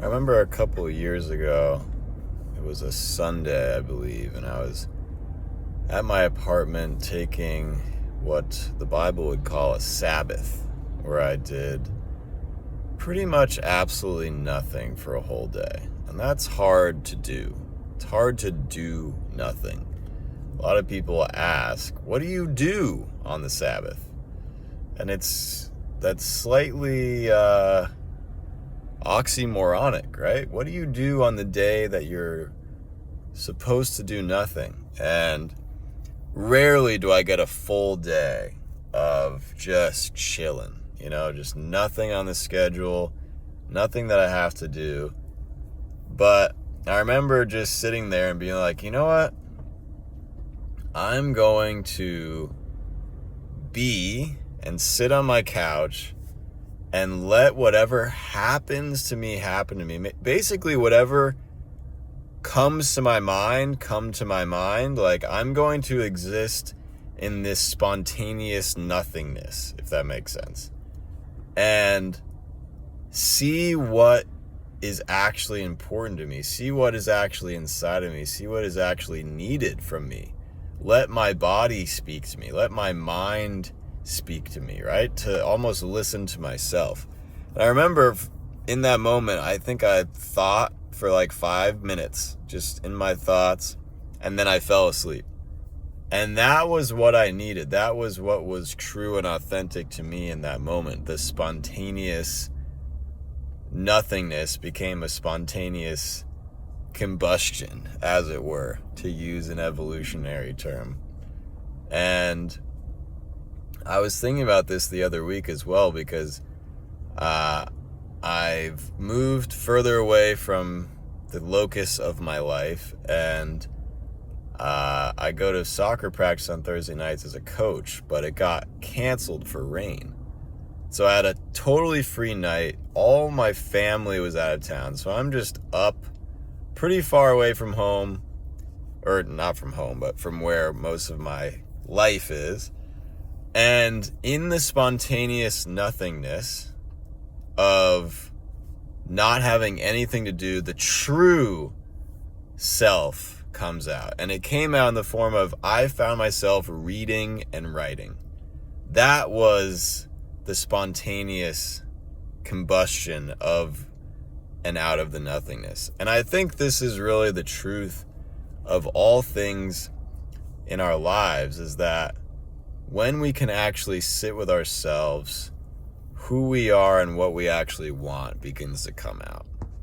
I remember a couple of years ago, it was a Sunday, I believe, and I was at my apartment taking what the Bible would call a Sabbath, where I did pretty much absolutely nothing for a whole day. And that's hard to do. It's hard to do nothing. A lot of people ask, what do you do on the Sabbath? And that's slightly oxymoronic, right? What do you do on the day that you're supposed to do nothing? And rarely do I get a full day of just chilling, just nothing on the schedule, nothing that I have to do. But I remember just sitting there and being like, you know what? I'm going to be and sit on my couch and let whatever happens to me happen to me. Basically, whatever comes to my mind, come to my mind. Like, I'm going to exist in this spontaneous nothingness, if that makes sense. And see what is actually important to me. See what is actually inside of me. See what is actually needed from me. Let my body speak to me. Let my mind speak to me, right? To almost listen to myself. And I remember in that moment, I think I thought for like 5 minutes, just in my thoughts, and then I fell asleep. And that was what I needed. That was what was true and authentic to me in that moment. The spontaneous nothingness became a spontaneous combustion, as it were, to use an evolutionary term. And I was thinking about this the other week as well, because I've moved further away from the locus of my life, and I go to soccer practice on Thursday nights as a coach, but it got canceled for rain. So I had a totally free night. All my family was out of town, so I'm just up pretty far away from home, or not from home, but from where most of my life is. And in the spontaneous nothingness of not having anything to do, the true self comes out. And it came out in the form of, I found myself reading and writing. That was the spontaneous combustion of and out of the nothingness. And I think this is really the truth of all things in our lives, is that when we can actually sit with ourselves, who we are and what we actually want begins to come out.